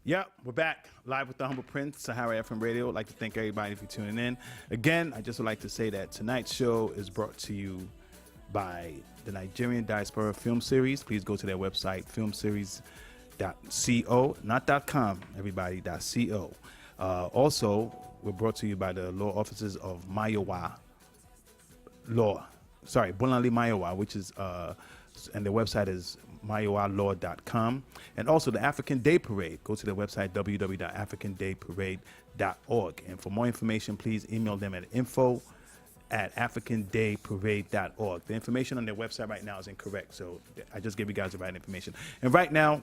Yep, we're back live with the Humble Prince, Sahara FM Radio. I'd like to thank everybody for tuning in. Again, I just would like to say that tonight's show is brought to you by the Nigerian Diaspora Film Series. Please go to their website, filmseries.co, not .com, everybody, .co. Also, we're brought to you by the law offices of Bolanle Mayowa, which is, and their website is mayowalaw.com. And also the African Day Parade. Go to their website, www.africandayparade.org. And for more information, please email them at info@africandayparade.org. The information on their website right now is incorrect, so I just gave you guys the right information. And right now,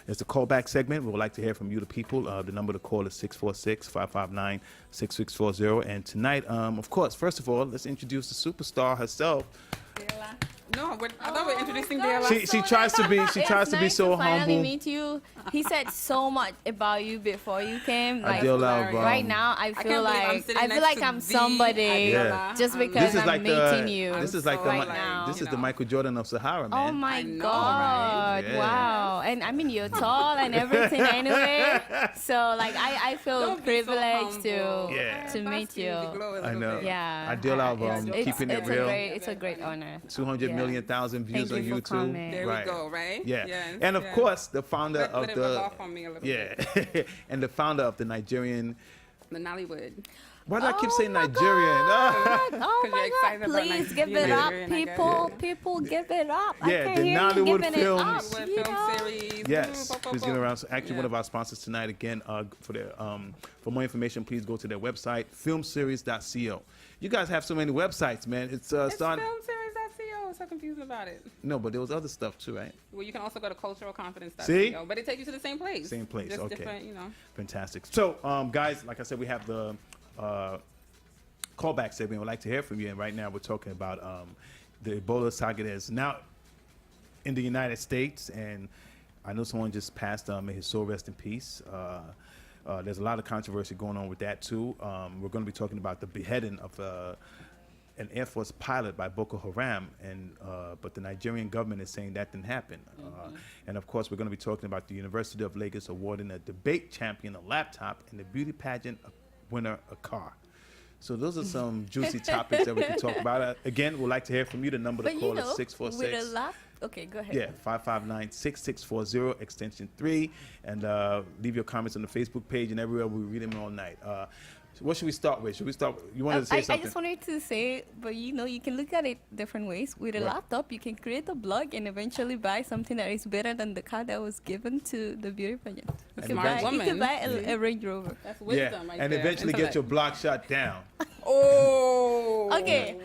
it's the callback segment. We would like to hear from you, the people. The number to call is 646-559-6640. And tonight, of course, first of all, let's introduce the superstar herself. No, I thought we were introducing Adeola. She tries to be so humble. Finally meet you. He said so much about you before you came. Like Adeola, right now, I feel like I'm somebody just because I'm meeting you. This is like the Michael Jordan of Sahara, man. Oh my God! Right? Yeah. Wow! And I mean, you're tall and everything anyway. So like, I feel privileged to meet you. I know. Yeah. Adeola, keeping it real. It's a great honor. 200 million views on YouTube. There we go, right? Yeah. Yes, and of course, the founder of the off on me a little bit. and the founder of the Nigerian. The Nollywood. Why do I keep saying Nigerian? Oh my God! Please give it up, people! People, give it up! Yeah, the Nollywood Films. Film series. Yes, please get around. So actually, one of our sponsors tonight. Again, for more information, please go to their website, filmseries.co. You guys have so many websites, man. It's starting. Filmseries.co. I'm so confused about it. No, but there was other stuff too, right? Well, you can also go to culturalconfidence.co. See? But it takes you to the same place. Same place. Just okay. Different, you know. Fantastic. So, guys, like I said, we have the callback segment. We'd like to hear from you. And right now, we're talking about the Ebola saga that is now in the United States. And I know someone just passed. May his soul rest in peace. There's a lot of controversy going on with that too. We're going to be talking about the beheading of an Air Force pilot by Boko Haram, but the Nigerian government is saying that didn't happen. And of course, we're going to be talking about the University of Lagos awarding a debate champion a laptop and the beauty pageant winner a car. So those are some juicy topics that we can talk about. Again, we'd like to hear from you. The number to call is 646. Okay, go ahead. Yeah, 559-6640, extension 3. And leave your comments on the Facebook page and everywhere. We read them all night. So what should we start with? Should we start? You wanted to say something? I just wanted to say, but you can look at it different ways. With a laptop, you can create a blog and eventually buy something that is better than the car that was given to the beauty pageant. You can buy a Range Rover. That's wisdom right and there. eventually get your blog shut down. Oh. Okay.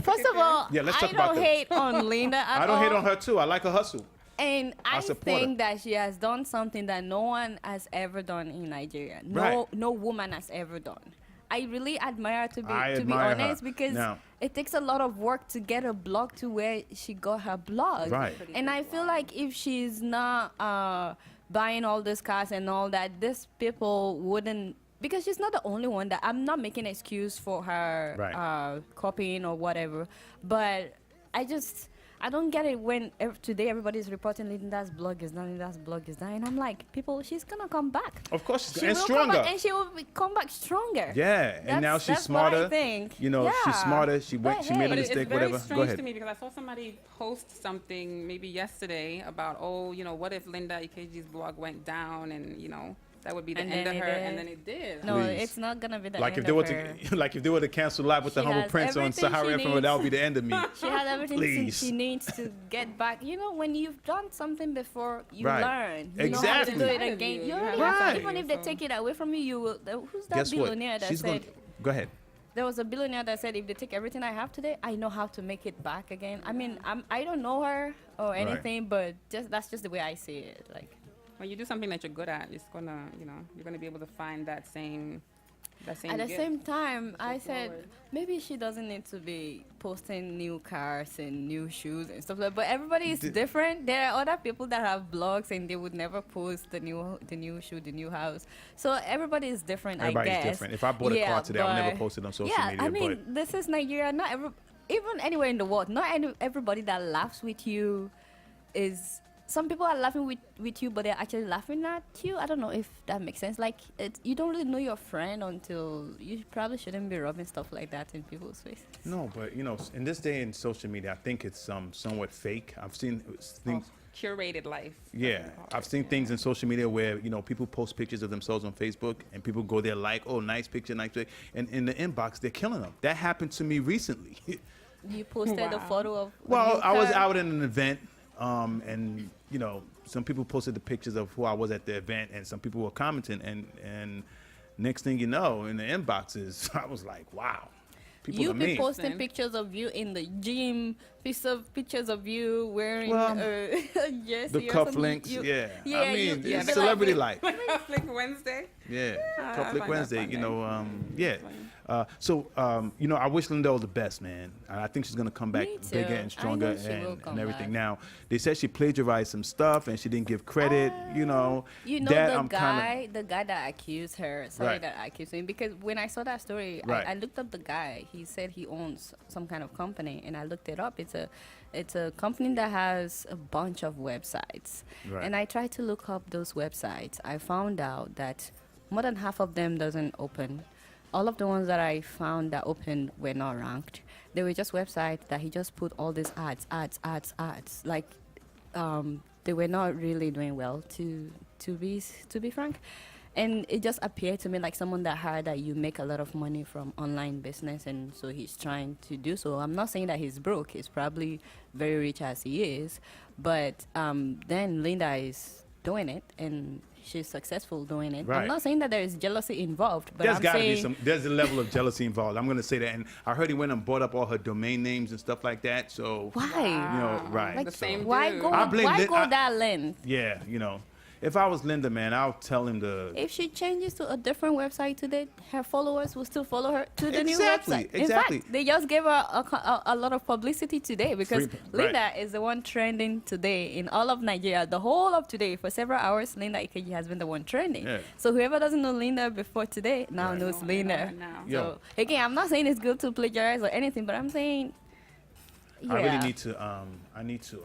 First of all, I don't hate on Linda at all. I don't hate on her too. I like her hustle. And I think that she has done something that no one has ever done in Nigeria. No woman has ever done. I really admire her, to be honest, because it takes a lot of work to get a blog to where she got her blog. Right. And I feel like if she's not buying all these cars and all that, these people wouldn't, because she's not the only one that, I'm not making an excuse for her copying or whatever, but I don't get it when today everybody's reporting Linda's blog is done, Linda's blog is done. And I'm like, people, she's going to come back. Of course, she will stronger. Come back, and she will come back stronger. Yeah, and now she's smarter. What I think. You know, she's smarter. She made a mistake, whatever. It's very strange to me because I saw somebody post something maybe yesterday about, what if Linda Ikeji's blog went down and, that would be the end of her, and then it did. No, it's not gonna be the end of her. Like if they were to cancel Live with the Humble Prince on Sahara FM, that would be the end of me. She has everything she needs to get back. When you've done something before, you learn. You know how to do it again. Even if they take it away from you, you will. Who's that billionaire that said? Go ahead. There was a billionaire that said, if they take everything I have today, I know how to make it back again. I mean, I don't know her or anything, but that's just the way I see it. Like. When you do something that you're good at, it's gonna, you're gonna be able to find that same. At the same time, I said maybe she doesn't need to be posting new cars and new shoes and stuff like that. But everybody is different. There are other people that have blogs and they would never post the new shoe, the new house. So everybody is different. Everybody's different. If I bought a car today, I would never post it on social media. I mean, this is Nigeria. even anywhere in the world, not everybody that laughs with you is. Some people are laughing with you, but they're actually laughing at you. I don't know if that makes sense. Like, you don't really know your friend until you probably shouldn't be rubbing stuff like that in people's faces. No, but you know, in this day in social media, I think it's somewhat fake. I've seen things. Curated life. Yeah, I've seen things in social media where, you know, people post pictures of themselves on Facebook and people go there like, oh, nice picture, and in the inbox they're killing them. That happened to me recently. You posted a photo of. Well, I was out in an event, and you know, some people posted the pictures of who I was at the event, and some people were commenting, and next thing you know, in the inboxes, I was like, wow. You've been posting pictures of you in the gym, pictures of you wearing jersey the cufflinks, yeah. I mean, it's celebrity life. Cufflink Wednesday. Yeah, Cufflink Wednesday. You know, yeah. So, you know, I wish Linda all the best, man. I think she's gonna come back bigger and stronger and everything. Back. Now, they said she plagiarized some stuff and she didn't give credit. You know that the guy that accused her. Sorry, that accused me, because when I saw that story, I looked up the guy. He said he owns some kind of company, and I looked it up. It's a company that has a bunch of websites, and I tried to look up those websites. I found out that more than half of them doesn't open. All of the ones that I found that opened were not ranked. They were just websites that he just put all these ads. Like, they were not really doing well, to be frank. And it just appeared to me like someone that heard that you make a lot of money from online business, and so he's trying to do so. I'm not saying that he's broke. He's probably very rich as he is. But then Linda is doing it, and she's successful doing it. I'm not saying that there is jealousy involved, but there's a level of jealousy involved. I'm going to say that. And I heard he went and bought up all her domain names and stuff like that. So why? You know, Like, the same why dude. go that length? Yeah, you know. If I was Linda, man, I'll tell him to. If she changes to a different website today, her followers will still follow her to the new website. In fact, they just gave her a lot of publicity today, because Linda is the one trending today in all of Nigeria. The whole of today, for several hours, Linda Ikeji has been the one trending. Yeah. So whoever doesn't know Linda before today now knows Linda. So again, I'm not saying it's good to plagiarize or anything, but I'm saying, I really need to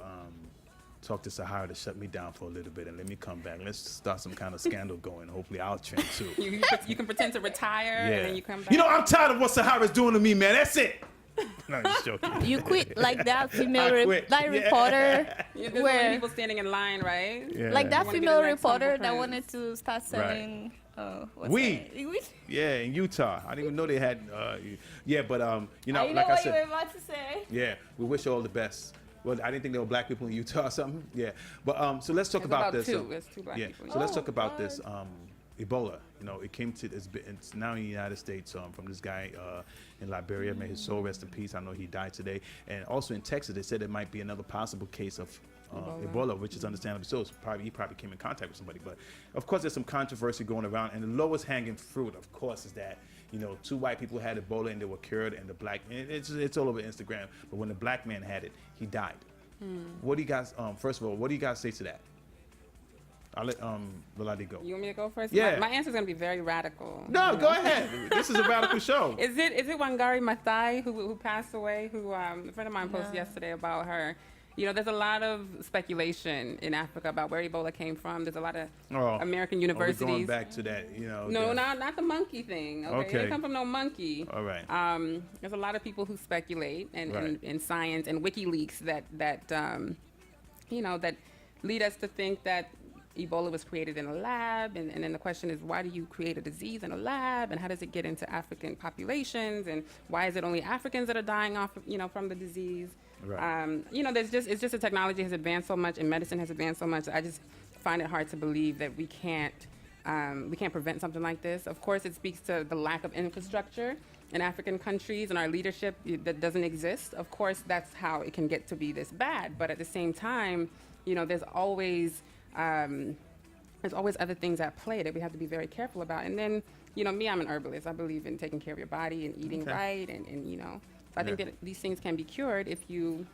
talk to Sahara to shut me down for a little bit and let me come back. Let's start some kind of scandal going. Hopefully I'll trend too. You can pretend to retire and then you come back. You know, I'm tired of what Sahara's doing to me, man. That's it. No, just joking. You quit like that female reporter. There's where people standing in line, right? Yeah. Like that female reporter that wanted to start selling weed. Yeah, in Utah. I didn't even know they had but you know, I like know I said, what you were about to say. Yeah, we wish her all the best. Well, I didn't think there were black people in Utah or something. Yeah, but so let's talk about this. There's two black people. So let's talk about this. Ebola. You know, it came to it's now in the United States from this guy in Liberia. May his soul rest in peace. I know he died today. And also in Texas, they said there might be another possible case of Ebola, which is understandable. So he probably came in contact with somebody. But of course, there's some controversy going around. And the lowest hanging fruit, of course, is that, you know, 2 white people had Ebola and they were cured, and the black, and it's all over Instagram. But when the black man had it, he died. What do you guys? First of all, what do you guys say to that? I'll let Lolade go. You want me to go first? Yeah. My answer is going to be very radical. No, go ahead. This is a radical show. Is it Wangari Maathai who passed away? Who a friend of mine posted yesterday about her. You know, there's a lot of speculation in Africa about where Ebola came from. There's a lot of American universities. We're going back to that, you know. No, not the monkey thing. Okay. It didn't come from no monkey. All right. There's a lot of people who speculate in science and WikiLeaks that lead us to think that Ebola was created in a lab, and then the question is, why do you create a disease in a lab, and how does it get into African populations, and why is it only Africans that are dying off, from the disease? Right. It's just the technology has advanced so much, and medicine has advanced so much. I just find it hard to believe that we can't prevent something like this. Of course, it speaks to the lack of infrastructure in African countries and our leadership that doesn't exist. Of course, that's how it can get to be this bad. But at the same time, there's always other things at play that we have to be very careful about. And then, me, I'm an herbalist. I believe in taking care of your body and eating right, and so I think that these things can be cured if you.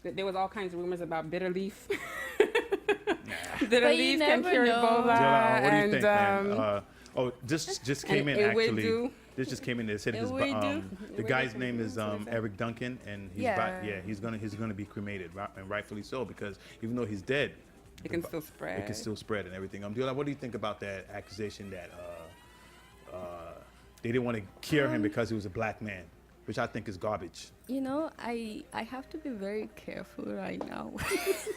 There was all kinds of rumors about bitter leaf. Bitter leaf can cure Ebola. What do you think, man? This just came in actually. this just came in. They said his, We do. the guy's name is Eric Duncan, and he's Yeah. he's gonna be cremated, and rightfully so, because even though he's dead, It can still spread. it can still spread and everything. Adeola, what do you think about that accusation that they didn't want to cure him because he was a black man, which I think is garbage? You know, I have to be very careful right now.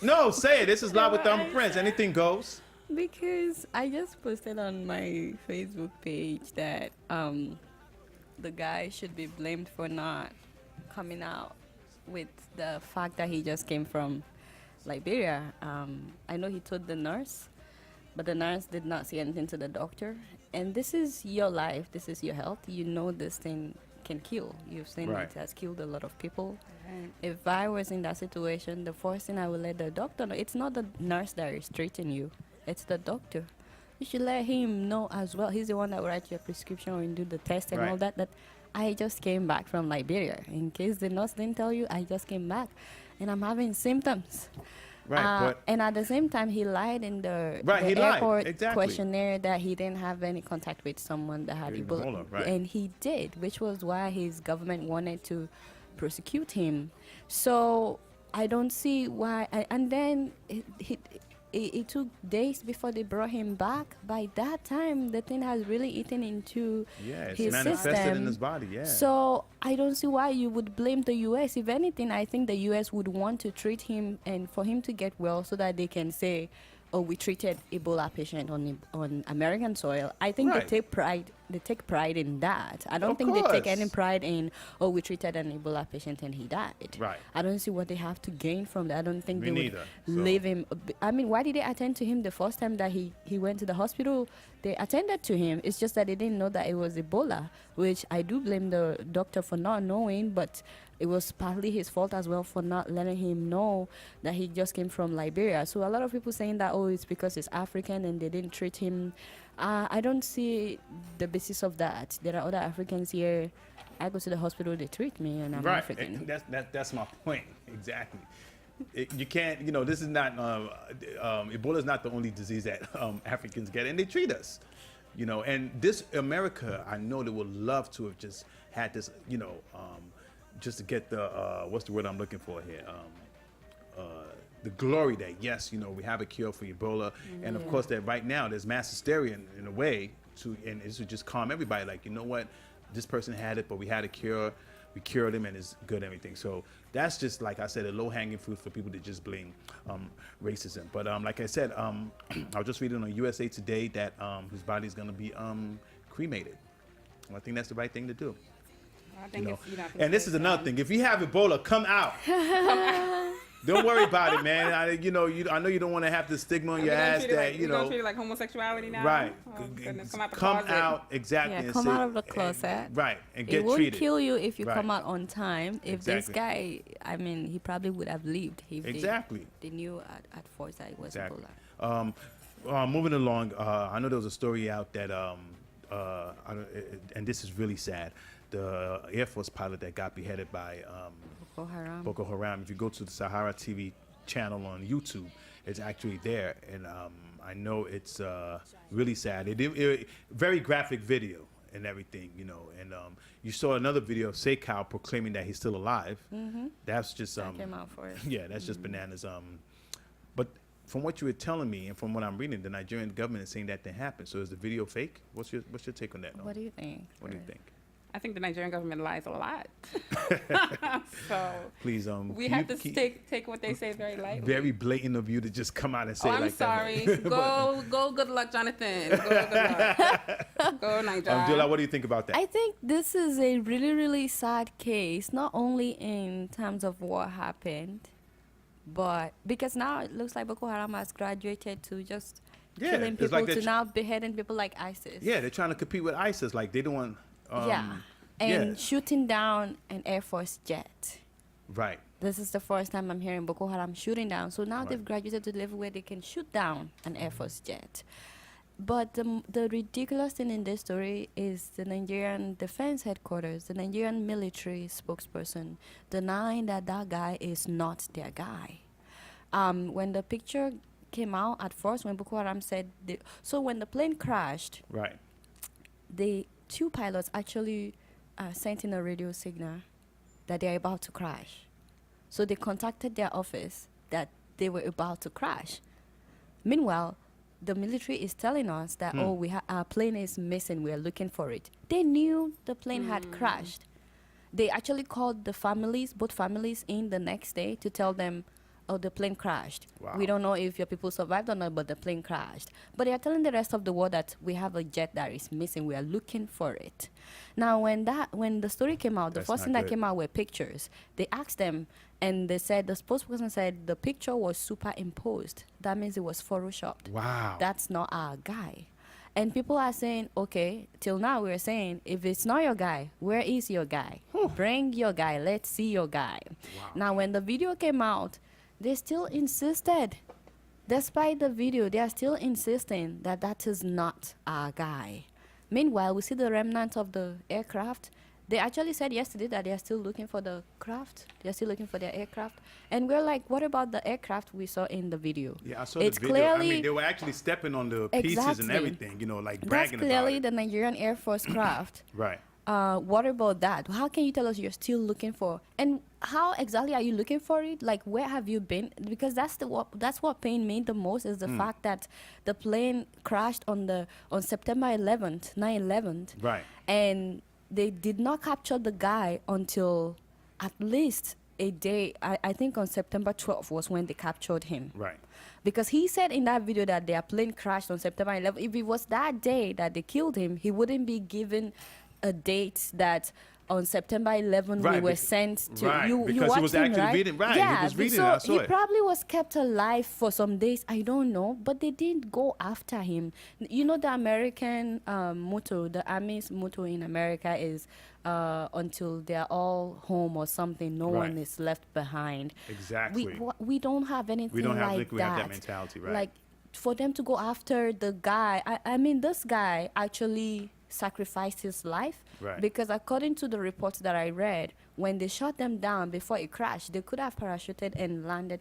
No, say it. This is Live with Friends. Anything goes. Because I just posted on my Facebook page that the guy should be blamed for not coming out with the fact that he just came from Liberia. I know he told the nurse, but the nurse did not say anything to the doctor. And this is your life. This is your health. You know this thing can kill. You've seen Right. it has killed a lot of people. Right. If I was in that situation, the first thing I would let the doctor know, it's not the nurse that is treating you, it's the doctor. You should let him know as well. He's the one that will write your prescription or do the test and all Right. that. That I just came back from Liberia. In case the nurse didn't tell you, I just came back and I'm having symptoms. Right, but And at the same time, he lied in the, Right, the he lied. airport Exactly. questionnaire that he didn't have any contact with someone that had Ebola, Ebola. right. And he did, which was why his government wanted to prosecute him. So I don't see why. And then it took days before they brought him back. By that time, the thing has really eaten into yeah, it's his manifested system. in his body. Yeah. So I don't see why you would blame the U.S. If anything, I think the U.S. would want to treat him and for him to get well so that they can say, oh, we treated Ebola patient on American soil. I think Right. they take pride in that. I don't Of think they take course. any pride in, oh, we treated an Ebola patient and he died. Right. I don't see what they have to gain from that. I don't think Me they neither, would so. leave him. I mean, why did they attend to him the first time that he went to the hospital? They attended to him. It's just that they didn't know that it was Ebola, which I do blame the doctor for not knowing, but it was partly his fault as well for not letting him know that he just came from Liberia. So a lot of people saying that, oh, it's because he's African and they didn't treat him. I don't see the basis of that. There are other Africans here. I go to the hospital, they treat me, and I'm Right. African. That's my point. Exactly. You can't, this is not, Ebola is not the only disease that Africans get, and they treat us, and this America, I know they would love to have just had this, just to get the, what's the word I'm looking for here? The glory that, yes, we have a cure for Ebola. And of course that right now there's mass hysteria in a way and this would just calm everybody. Like, you know what? This person had it, but we had a cure. We cured him and it's good and everything. So that's just, like I said, a low-hanging fruit for people to just blame racism. But like I said, I was just reading on USA Today that his body's going to be cremated. And I think that's the right thing to do. I think it's, And this is another thing. If you have Ebola, come out. Don't worry about it, man. I know you don't want to have the stigma on your ass that, We're going to treat it like homosexuality now? Right. Oh, goodness. Come out the Come closet. out, exactly. Yeah, and come say- out of the closet. Right, and It get won't treated. kill you if you Right. come out on time. If this Exactly. guy, I mean, he probably would have lived if Exactly. they knew at first that it was Exactly. Ebola. Moving along, I know there was a story out that, and this is really sad, the Air Force pilot that got beheaded by Boko Haram. Boko Haram. If you go to the Sahara TV channel on YouTube, it's actually there, and I know it's really sad. Very graphic video and everything, and you saw another video of Sekou proclaiming that he's still alive. Mm-hmm. That's just That came out for it. yeah, that's just bananas. But from what you were telling me and from what I'm reading, the Nigerian government is saying that didn't happen. So is the video fake? What's your take on that? What do you think? What do you think? I think the Nigerian government lies a lot. So Please, we have to take what they say very lightly. Very blatant of you to just come out and say Oh, it I'm like sorry. that. Go. Good luck, Jonathan. Go. Good luck. Go, Nigeria. Dula, what do you think about that? I think this is a really, really sad case, not only in terms of what happened, but because now it looks like Boko Haram has graduated to just killing it's people like to now beheading people like ISIS. yeah, they're trying to compete with ISIS. Like they don't want. And shooting down an Air Force jet. Right. This is the first time I'm hearing Boko Haram shooting down. So now Right. they've graduated to the level where they can shoot down an Air Force jet. But the ridiculous thing in this story is the Nigerian Defense Headquarters, the Nigerian military spokesperson, denying that guy is not their guy. When the picture came out at first, when Boko Haram said, so when the plane crashed, Right. they two pilots actually sent in a radio signal that they're about to crash. So they contacted their office that they were about to crash. Meanwhile, the military is telling us that, our plane is missing, we are looking for it. They knew the plane had crashed. They actually called the families, both families, in the next day to tell them, oh, the plane crashed. Wow. We don't know if your people survived or not, but the plane crashed. But they are telling the rest of the world that we have a jet that is missing. We are looking for it. Now, when the story came out, the first thing that came out were pictures. They asked them, and they said, the spokesperson said the picture was superimposed. That means it was photoshopped. Wow. That's not our guy. And people are saying, okay, till now we're saying, if it's not your guy, where is your guy? Bring your guy. Let's see your guy. Wow. Now, when the video came out, they still insisted. Despite the video, they are still insisting that that is not our guy. Meanwhile, we see the remnants of the aircraft. They actually said yesterday that they are still looking for the craft. They are still looking for their aircraft. And we're like, what about the aircraft we saw in the video? Yeah, I saw It's the video. clearly, they were actually stepping on the pieces and Exactly. everything, like that's bragging about clearly it. the Nigerian Air Force craft. Right. What about that? How can you tell us you're still looking for? And how exactly are you looking for it? Like, where have you been? Because that's what pained me the most is the fact that the plane crashed on September 11th, 9/11. Right. And they did not capture the guy until at least a day. I think on September 12th was when they captured him. Right. Because he said in that video that their plane crashed on September 11th. If it was that day that they killed him, he wouldn't be given a date that on September 11 we were sent to. Right, You because he watched was him, actually right? reading. Right, yeah, he was reading so it. I saw he it. probably was kept alive for some days. I don't know, but they didn't go after him. You know, the American motto, the Army's motto in America is until they're all home or something, no Right. one is left behind. Exactly. We don't have anything like we that. have that mentality, right? Like, for them to go after the guy, I mean, this guy actually sacrificed his life. Right. Because according to the reports that I read, when they shot them down before it crashed, they could have parachuted and landed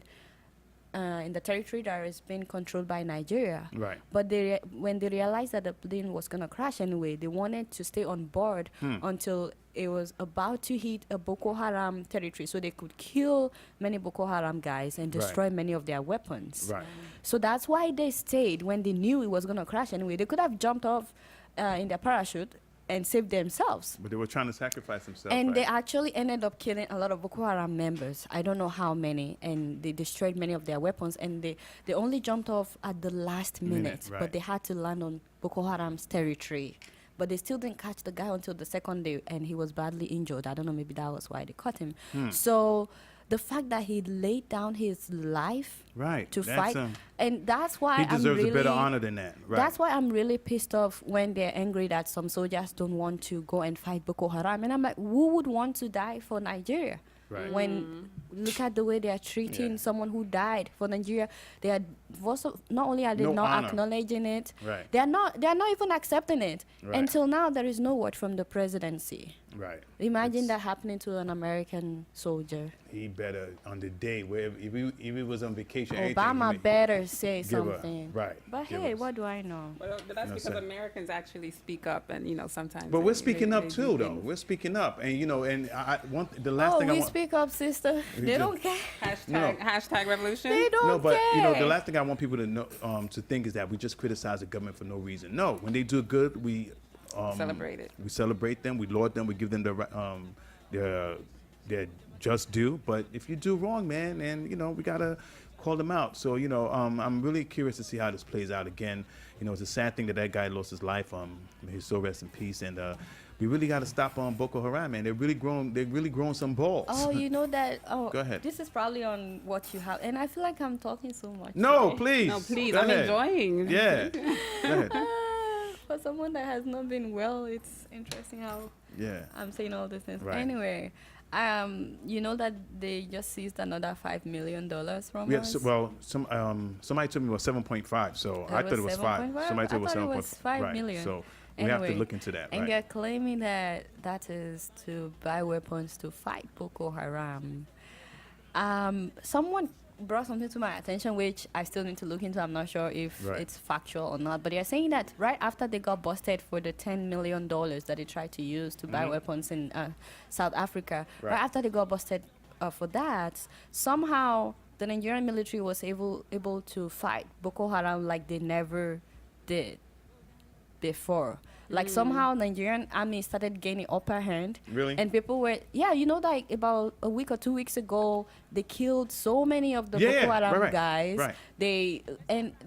in the territory that is being controlled by Nigeria. Right. But when they realized that the plane was going to crash anyway, they wanted to stay on board until it was about to hit a Boko Haram territory so they could kill many Boko Haram guys and destroy many of their weapons. Right. So that's why they stayed when they knew it was going to crash anyway. They could have jumped off in their parachute and saved themselves. But they were trying to sacrifice themselves. And right? they actually ended up killing a lot of Boko Haram members. I don't know how many. And they destroyed many of their weapons. And they only jumped off at the last minute. Right. But they had to land on Boko Haram's territory. But they still didn't catch the guy until the second day. And he was badly injured. I don't know, maybe that was why they caught him. So the fact that he laid down his life to fight, and that's why he deserves a better honor than that. Right. That's why I'm really pissed off when they're angry that some soldiers don't want to go and fight Boko Haram. And I'm like, who would want to die for Nigeria? Right. When look at the way they are treating someone who died for Nigeria, they are also, not only are they No not honor. acknowledging it, Right. they are not even accepting it. Right. Until now, there is no word from the presidency. Right. Imagine that happening to an American soldier. He better, on the day, where if he was on vacation, Obama better say give her- something. right, But give hey, us. what do I know? But that's No, because sir. Americans actually speak up, and sometimes. But we're speaking they up do too, though. things. We're speaking up, and the last Oh, thing I we want. speak up, sister. We They do. don't care. Hashtag revolution. They don't No, but care. the last thing I want people to know, to think is that we just criticize the government for no reason. No, when they do good, we Celebrate it. We celebrate them. We laud them. We give them their just due. But if you do wrong, man, and we gotta call them out. So I'm really curious to see how this plays out again. It's a sad thing that guy lost his life. May his soul rest in peace. And we really got to stop on Boko Haram, man. They're really grown some balls. Oh, you know that. Oh, Go ahead. This is probably on what you have, and I feel like I'm talking so much. No, today. please. No, please. Go I'm ahead. enjoying. Yeah. Go ahead. For someone that has not been well, it's interesting how Yeah. I'm saying all these things. Right. Anyway, you know that they just seized another $5 million from Yeah, us. somebody told me it was 7.5, so I thought it was 5. 7.5? Somebody told I thought it was 5 right. million. So we have to Anyway, look into that, and right? they're claiming that is to buy weapons to fight Boko Haram. brought something to my attention, which I still need to look into. I'm not sure if Right. it's factual or not. But they're saying that right after they got busted for the $10 million that they tried to use to buy weapons in South Africa, right after they got busted for that, somehow the Nigerian military was able to fight Boko Haram like they never did before. Like somehow Nigerian army started gaining upper hand. Really? And people were, like about a week or 2 weeks ago, they killed so many of the Yeah, Boko Haram right. guys. Right. They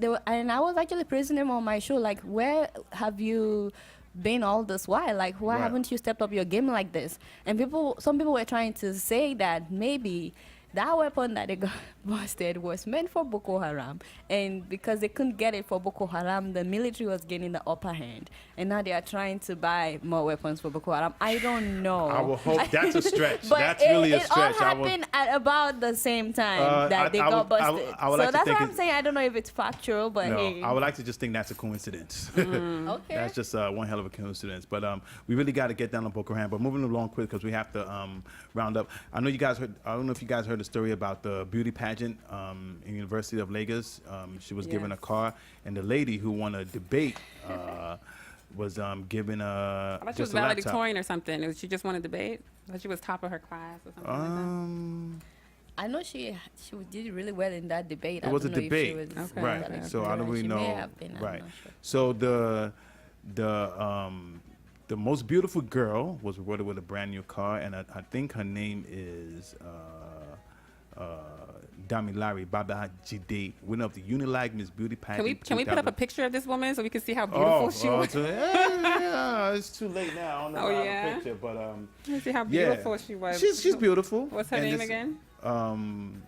were, and I was actually praising them on my show. Like, where have you been all this while? Like, why Right. haven't you stepped up your game like this? And some people were trying to say that maybe that weapon that they got busted was meant for Boko Haram, and because they couldn't get it for Boko Haram, the military was gaining the upper hand, and now they are trying to buy more weapons for Boko Haram. I don't know. I will hope that's a stretch. But That's really a it stretch. all happened at about the same time that they got busted. I would So like to that's think what I'm saying. I don't know if it's factual, but No, hey. I would like to just think that's a coincidence. Okay. That's just one hell of a coincidence. But we really got to get down on Boko Haram. But moving along quick because we have to round up. I know you guys heard. I don't know if you guys heard the story about the beauty pageant in University of Lagos. She was given a Yes. car, and the lady who won a debate was given I thought she was just a laptop. valedictorian or something. She just won a debate. I thought she was top of her class or something I know she did really well in that debate. It was a debate, Okay. right? Okay. So I don't really She know, may have been, I'm right? not sure. So the most beautiful girl was rewarded with a brand new car, and I think her name is Damilari Babajide, winner of the Unilag Miss Beauty like that. pageant. Can we put up a 2000. picture of this woman so we can see how beautiful she was? It's too late now. I don't know Oh, if I have yeah? a picture, but Let's see how yeah. beautiful she was. She's beautiful. What's her And name this- again? I'm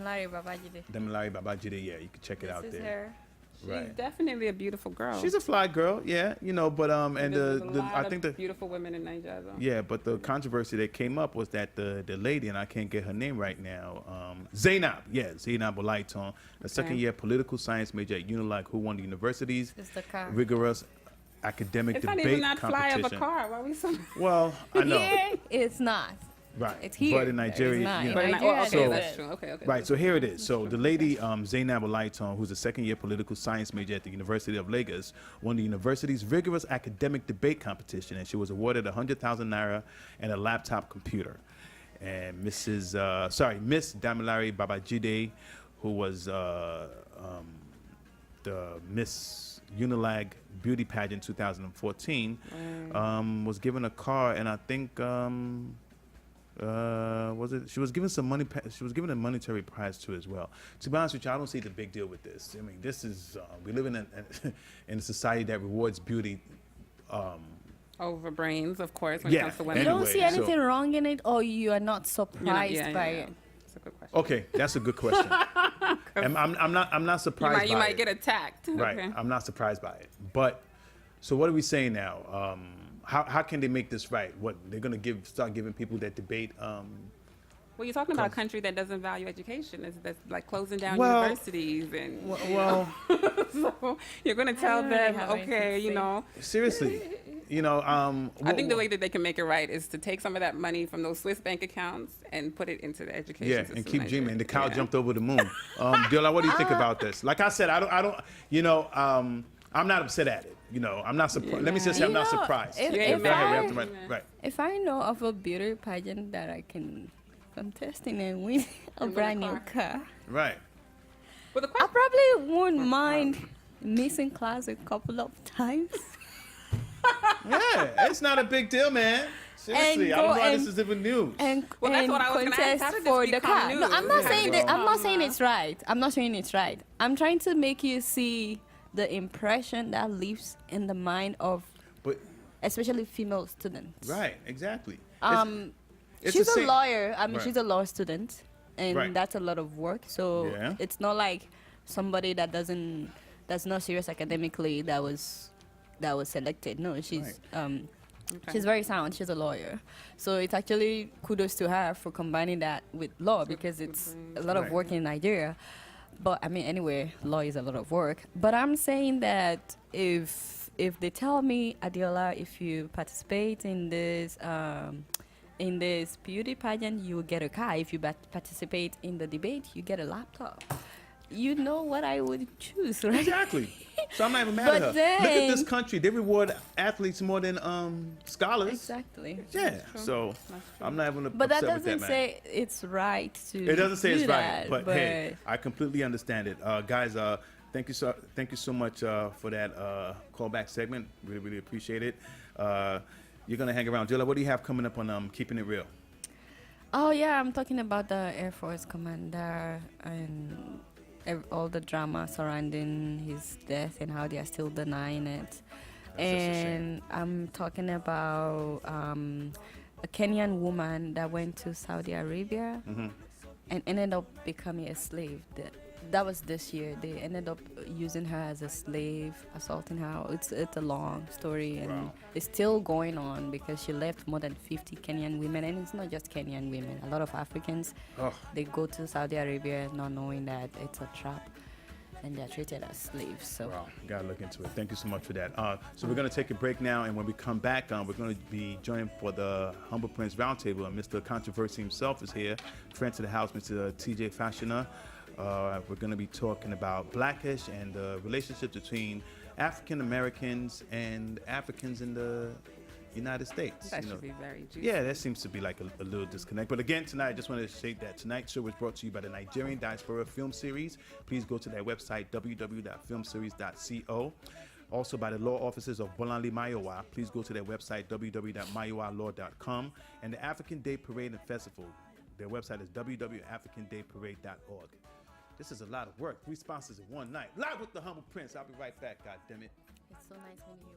Larry Babajide. Damilari Babajide. Yeah, you can check it out This is there. her. She's Right. definitely a beautiful girl. She's a fly girl, yeah, but and There's a the lot I of think the beautiful women in Nigeria. yeah, but the controversy that came up was that the lady, and I can't get her name right now, Zainab Olaiton, a second year political science major at Unilag, who won the university's It's the car. rigorous academic It's not debate even that fly competition. of a car. Why are we so? Well, I know, Yeah, it's not. right? It's here. but in Nigeria, It's not. you know, But in, Nigeria okay, does that's it. true. Okay. right, so here it is. So the lady, Zainab Olaiton, who's a second-year political science major at the University of Lagos, won the university's rigorous academic debate competition, and she was awarded 100,000 naira and a laptop computer. And Miss Damilari Babajide, who was the Miss Unilag Beauty Pageant 2014, was given a car, and I think she was given some money. She was given a monetary prize too as well. To be honest with you, I don't see the big deal with this. I mean, this is we live in in a society that rewards beauty. Over brains, of course, when Yeah, it comes to You women. don't Anyway, see anything so- wrong in it, or you are not surprised by it. That's a good question. Okay, that's a good question. And I'm not surprised. You by might it. get attacked. Right. Okay. I'm not surprised by it. But so what are we saying now? How can they make this right? What they're gonna start giving people that debate? Well, you're talking about a country that doesn't value education. That's like closing down Well, universities, and Well, so you're going to tell don't really them, have anything okay, to you say. know. seriously, I think the way that they can make it right is to take some of that money from those Swiss bank accounts and put it into the education yeah, system. and keep in dreaming. The cow Nigeria. jumped over the moon. Diola, what do you think about this? Like I said, I don't. I'm not upset at it. I'm not surprised. Let me just say, I'm not You know, surprised. if- Go if ahead, I- we have to right. If I know of a beauty pageant that I can contest in and win a win a brand new car. car, Right. But the I question, probably wouldn't mind missing class a couple of times. Yeah, it's not a big deal, man. Seriously, I don't go know why and- this is even news. And, Well, that's and what I was gonna ask. contest How did this for the become car. No, news? I'm not Yeah. saying that. I'm not saying Well, it's right. I'm not saying it's right. I'm trying to make you see the impression that lives in the mind of, But especially female students. right, exactly. It's She's the a same- lawyer. I mean, Right. she's a law student, and Right. that's a lot of work. So Yeah. it's not like somebody that's not serious academically that was selected. No, she's she's very sound. She's a lawyer, so it's actually kudos to her for combining that with law because it's a lot of Right. work in Nigeria. But I mean, anyway, law is a lot of work. But I'm saying that if they tell me, Adeola, if you participate in this in this beauty pageant, you get a car. If you participate in the debate, you get a laptop. You know what I would choose, right? Exactly. So I'm not even mad But at her. Look at then- this country. They reward athletes more than scholars. Exactly. Yeah. So I'm not even But that upset with doesn't man. say it's right to. It doesn't say do it's right, that, but hey, I completely understand it, guys. Thank you so much for that callback segment. Really appreciate it. You're gonna hang around, Jilla. What do you have coming up on Keeping It Real? Oh yeah, I'm talking about the Air Force commander and all the drama surrounding his death and how they are still denying it. That's just a And I'm talking about a Kenyan woman that went to Saudi Arabia and ended up becoming a slave. That was this year. They ended up using her as a slave, assaulting her. It's a long story, and Wow. it's still going on because she left more than 50 Kenyan women, and it's not just Kenyan women. A lot of Africans, Oh. they go to Saudi Arabia not knowing that it's a trap, and they're treated as slaves. So Wow, gotta look into it. Thank you so much for that. So we're gonna take a break now, and when we come back, we're gonna be joined for the Humble Prince Roundtable. And Mr. Controversy himself is here, friend to the house, Mr. TJ Fashioner. We're gonna be talking about Blackish and the relationship between African Americans and Africans in the United States. That you know. should be very juicy. Yeah, that seems to be like a little disconnect. But again, tonight, I just wanted to say that tonight's show was brought to you by the Nigerian Diaspora Film Series. Please go to their website, www.filmseries.co. Also by the law offices of Bolanli Mayowa. Please go to their website, www.mayowalaw.com. And the African Day Parade and Festival. Their website is www.africandayparade.org. This is a lot of work. 3 sponsors in one night. Live with the Humble Prince. I'll be right back, God damn it. it's so nice when you.